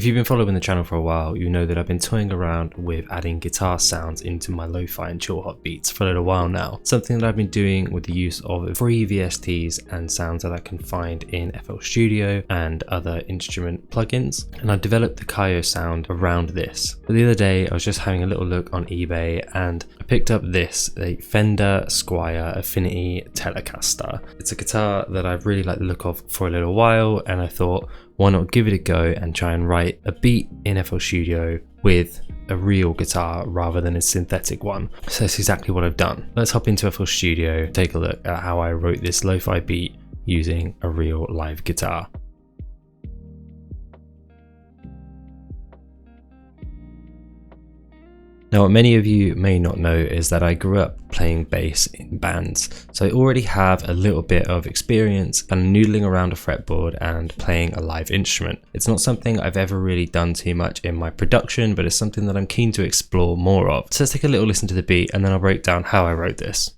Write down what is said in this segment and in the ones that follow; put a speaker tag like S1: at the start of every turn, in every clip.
S1: If you've been following the channel for a while, you know that I've been toying around with adding guitar sounds into my lo-fi and chill hop beats for a little while now. Something that I've been doing with the use of free VSTs and sounds that I can find in FL Studio and other instrument plugins. And I've developed the Kaiyo sound around this. But the other day, I was just having a little look on eBay and I picked up this, a Fender Squier Affinity Telecaster. It's a guitar that I've really liked the look of for a little while, and I thought, why not give it a go and try and write a beat in FL Studio with a real guitar rather than a synthetic one. So that's exactly what I've done. Let's hop into FL Studio, take a look at how I wrote this lo-fi beat using a real live guitar. Now, what many of you may not know is that I grew up playing bass in bands, so I already have a little bit of experience and noodling around a fretboard and playing a live instrument. It's not something I've ever really done too much in my production, but it's something that I'm keen to explore more of. So let's take a little listen to the beat and then I'll break down how I wrote this.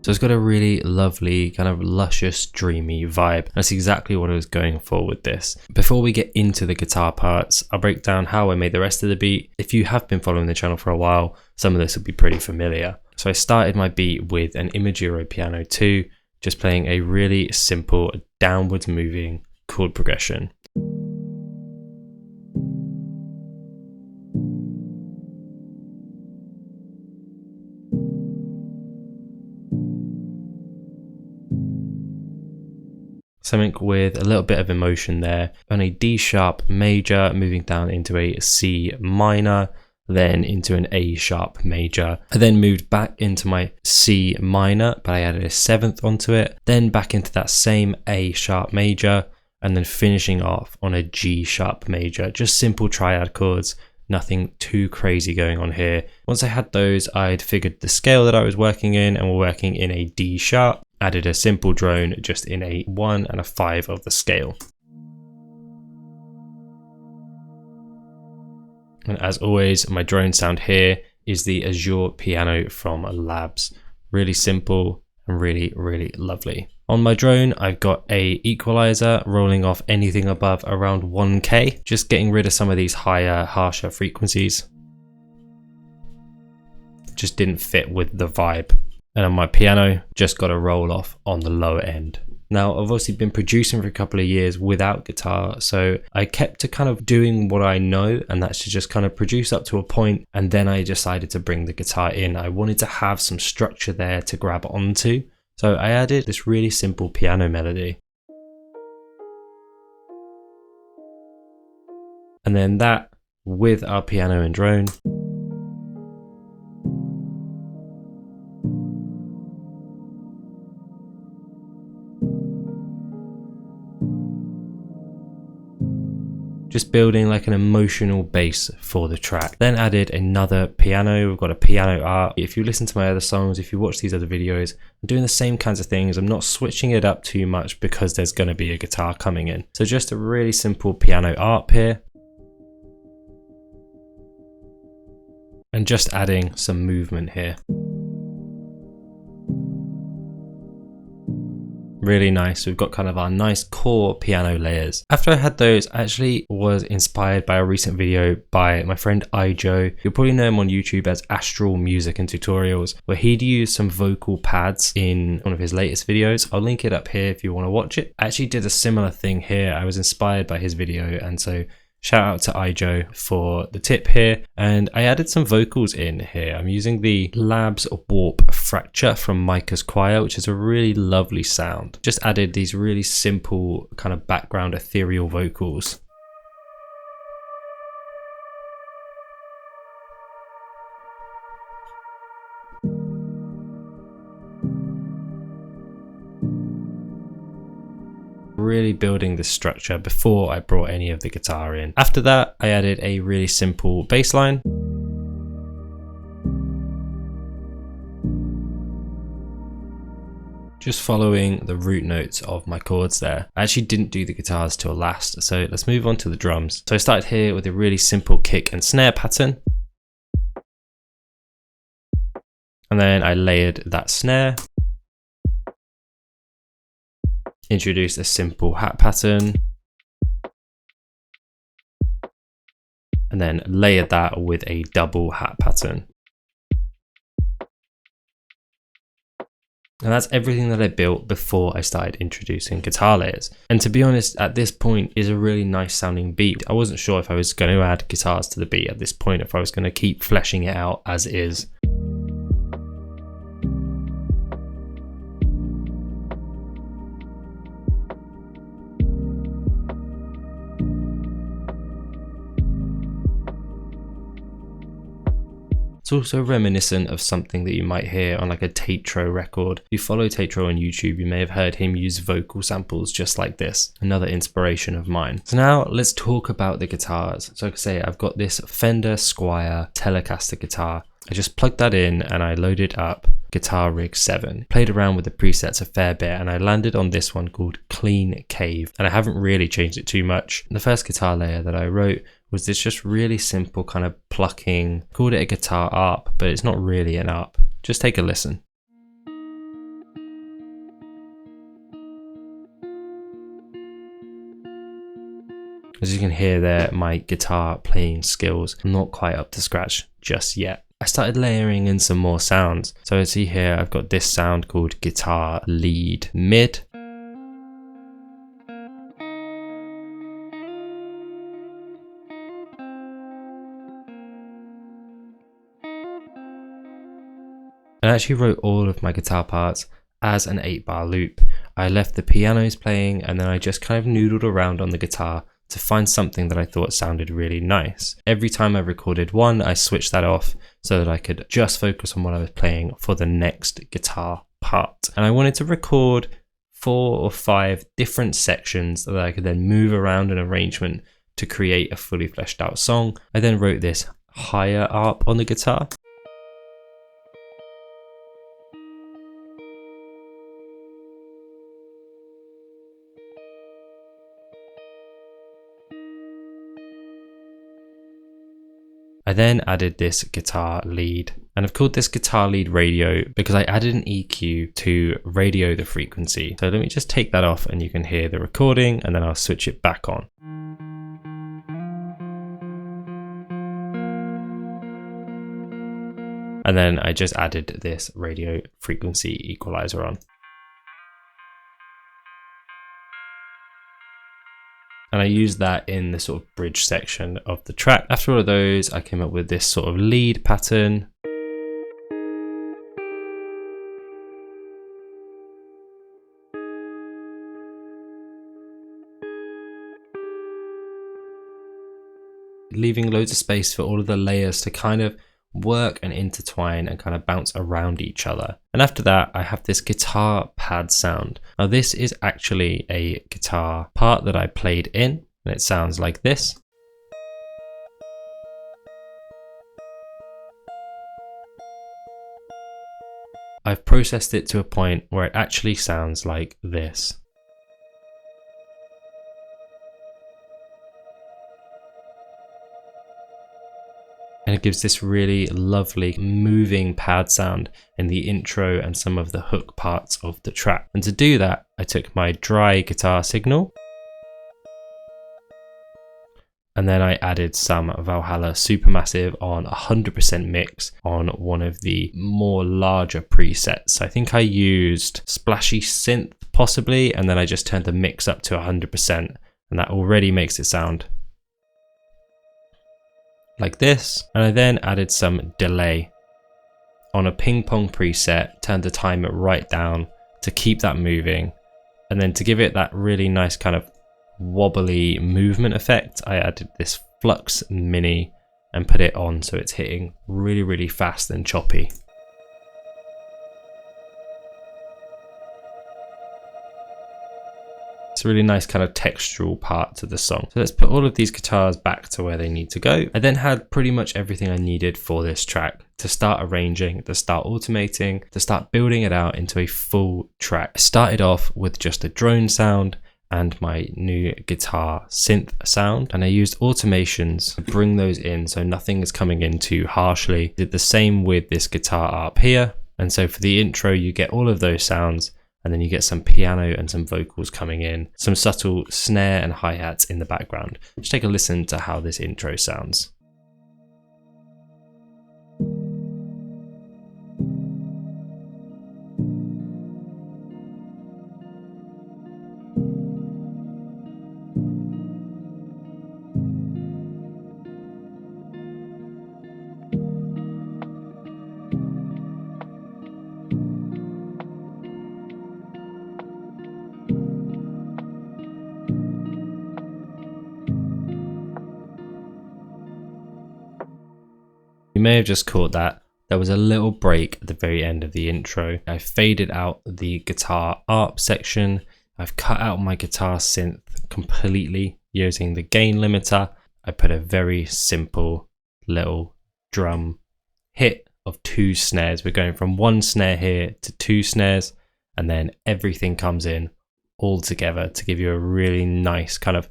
S1: So it's got a really lovely, kind of luscious, dreamy vibe. That's exactly what I was going for with this. Before we get into the guitar parts, I'll break down how I made the rest of the beat. If you have been following the channel for a while, some of this will be pretty familiar. So I started my beat with an Imagiro Piano 2, just playing a really simple downwards moving chord progression. Something with a little bit of emotion there, on a D sharp major, moving down into a C minor, then into an A sharp major. I then moved back into my C minor, but I added a seventh onto it, then back into that same A sharp major, and then finishing off on a G sharp major. Just simple triad chords, nothing too crazy going on here. Once I had those, I'd figured the scale that I was working in, and we're working in a D sharp. Added a simple drone just in a 1 and a 5 of the scale. And as always, my drone sound here is the Azure piano from Labs. Really simple and really, really lovely. On my drone, I've got a equalizer rolling off anything above around 1K, just getting rid of some of these higher, harsher frequencies. Just didn't fit with the vibe. And on my piano, just got a roll off on the lower end. Now, I've obviously been producing for a couple of years without guitar, so I kept to kind of doing what I know, and that's to just kind of produce up to a point, and then I decided to bring the guitar in. I wanted to have some structure there to grab onto, so I added this really simple piano melody. And then that with our piano and drone. Just building like an emotional base for the track. Then added another piano. We've got a piano art. If you listen to my other songs, if you watch these other videos, I'm doing the same kinds of things. I'm not switching it up too much because there's going to be a guitar coming in. So just a really simple piano art here. And just adding some movement here. Really nice. We've got kind of our nice core piano layers. After I had those, I actually was inspired by a recent video by my friend Kaiyo. You'll probably know him on YouTube as Astral Music and Tutorials, where he'd use some vocal pads in one of his latest videos. I'll link it up here if you want to watch it. I actually did a similar thing here. I was inspired by his video, and so shout out to Kaiyo for the tip here. And I added some vocals in here. I'm using the Labs Warp Fracture from Micah's Choir, which is a really lovely sound. Just added these really simple kind of background ethereal vocals. Really building the structure before I brought any of the guitar in. After that, I added a really simple bass line. just following the root notes of my chords there. I actually didn't do the guitars till last, so let's move on to the drums. So I started here with a really simple kick and snare pattern. And then I layered that snare, introduced a simple hat pattern, and then layered that with a double hat pattern. And that's everything that I built before I started introducing guitar layers. And to be honest, at this point is a really nice sounding beat. I wasn't sure if I was going to add guitars to the beat at this point, if I was going to keep fleshing it out as is. It's also reminiscent of something that you might hear on like a Tatro record. If you follow Tatro on YouTube, you may have heard him use vocal samples just like this. Another inspiration of mine. So now let's talk about the guitars. So like I say, I've got this Fender Squier Telecaster guitar. I just plugged that in and I loaded up Guitar Rig 7. Played around with the presets a fair bit and I landed on this one called Clean Cave. And I haven't really changed it too much. The first guitar layer that I wrote was this just really simple kind of plucking, called it a guitar arp, but it's not really an arp. Just take a listen. As you can hear there, my guitar playing skills are not quite up to scratch just yet. I started layering in some more sounds. So as you see here, I've got this sound called guitar lead mid. I actually wrote all of my guitar parts as an 8-bar loop. I left the pianos playing and then I just kind of noodled around on the guitar to find something that I thought sounded really nice. Every time I recorded one, I switched that off so that I could just focus on what I was playing for the next guitar part. And I wanted to record 4 or 5 different sections that I could then move around an arrangement to create a fully fleshed out song. I then wrote this higher arp on the guitar. I then added this guitar lead, and I've called this guitar lead radio because I added an EQ to radio the frequency. So let me just take that off and you can hear the recording and then I'll switch it back on. And then I just added this radio frequency equalizer on. And I used that in the sort of bridge section of the track. After all of those, I came up with this sort of lead pattern. Leaving loads of space for all of the layers to kind of work and intertwine and kind of bounce around each other. And after that, I have this guitar pad sound. Now this is actually a guitar part that I played in, and it sounds like this. I've processed it to a point where it actually sounds like this. And it gives this really lovely moving pad sound in the intro and some of the hook parts of the track. And to do that, I took my dry guitar signal and then I added some Valhalla Supermassive on 100% mix on one of the more larger presets. I think I used Splashy Synth possibly, and then I just turned the mix up to 100%, and that already makes it sound like this. And I then added some delay on a ping pong preset, turned the timer right down to keep that moving. And then to give it that really nice kind of wobbly movement effect, I added this Flux Mini and put it on so it's hitting really, really fast and choppy. It's a really nice kind of textural part to the song. So let's put all of these guitars back to where they need to go. I then had pretty much everything I needed for this track to start arranging, to start automating, to start building it out into a full track. I started off with just a drone sound and my new guitar synth sound, and I used automations to bring those in so nothing is coming in too harshly. Did the same with this guitar up here, and so for the intro you get all of those sounds, and then you get some piano and some vocals coming in, some subtle snare and hi-hats in the background. Let's take a listen to how this intro sounds. You may have just caught that. There was a little break at the very end of the intro. I faded out the guitar ARP section. I've cut out my guitar synth completely using the gain limiter. I put a very simple little drum hit of 2 snares. We're going from 1 snare here to 2 snares, and then everything comes in all together to give you a really nice kind of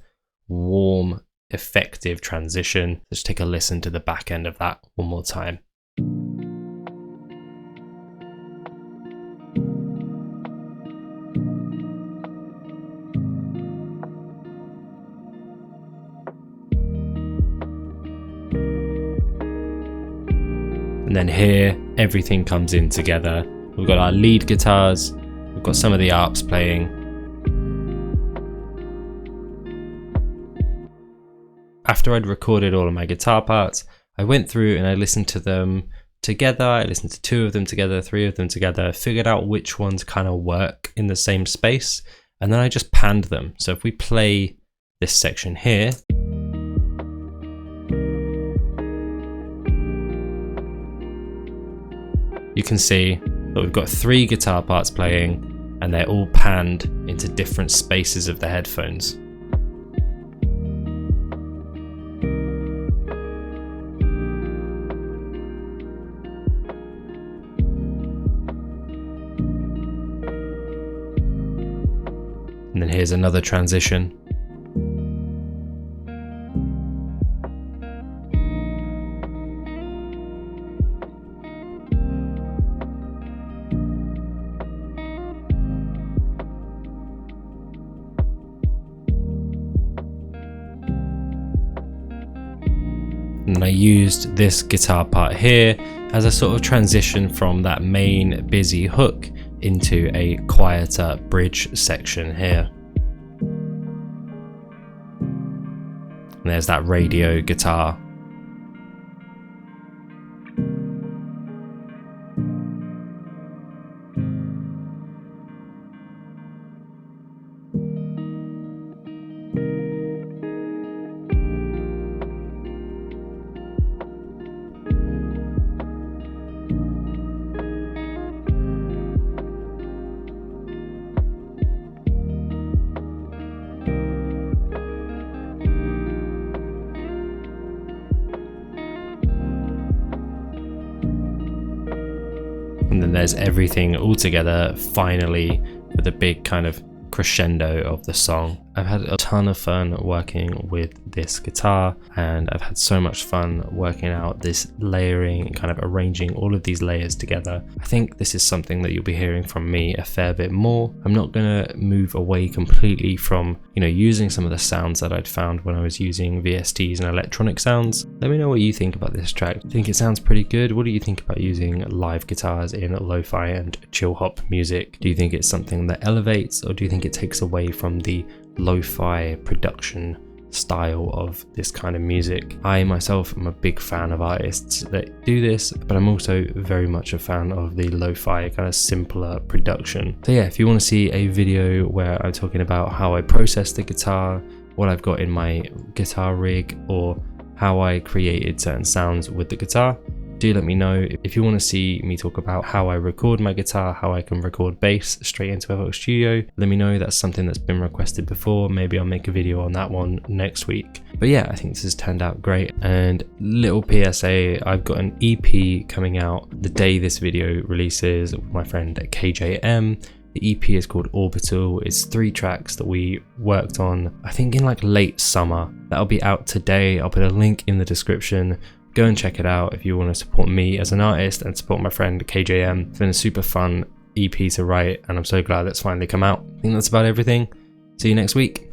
S1: warm, effective transition. Let's take a listen to the back end of that one more time. And then here, everything comes in together. We've got our lead guitars, we've got some of the ARPs playing. After I'd recorded all of my guitar parts, I went through and I listened to them together. I listened to 2 of them together, 3 of them together, figured out which ones kind of work in the same space, and then I just panned them. So if we play this section here, you can see that we've got 3 guitar parts playing and they're all panned into different spaces of the headphones. And then here's another transition. And then I used this guitar part here as a sort of transition from that main busy hook into a quieter bridge section here. And there's that radio guitar. And then there's everything all together finally for the big kind of crescendo of the song. I've had a ton of fun working with this guitar, and I've had so much fun working out this layering and kind of arranging all of these layers together. I think this is something that you'll be hearing from me a fair bit more. I'm not gonna move away completely from, using some of the sounds that I'd found when I was using VSTs and electronic sounds. Let me know what you think about this track. Do you think it sounds pretty good? What do you think about using live guitars in lo-fi and chill hop music? Do you think it's something that elevates, or do you think it takes away from the lo-fi production style of this kind of music? I myself am a big fan of artists that do this, but I'm also very much a fan of the lo-fi kind of simpler production. So yeah, if you want to see a video where I'm talking about how I process the guitar, what I've got in my guitar rig, or how I created certain sounds with the guitar, do let me know. If you want to see me talk about how I record my guitar, how I can record bass straight into FL Studio, let me know. That's something that's been requested before. Maybe I'll make a video on that one next week. But yeah, I think this has turned out great. And little PSA, I've got an EP coming out the day this video releases with my friend KJM. The EP is called Orbital. It's 3 tracks that we worked on, I think in like late summer. That'll be out today. I'll put a link in the description. Go and check it out if you want to support me as an artist and support my friend KJM. It's been a super fun EP to write, and I'm so glad it's finally come out. I think that's about everything. See you next week.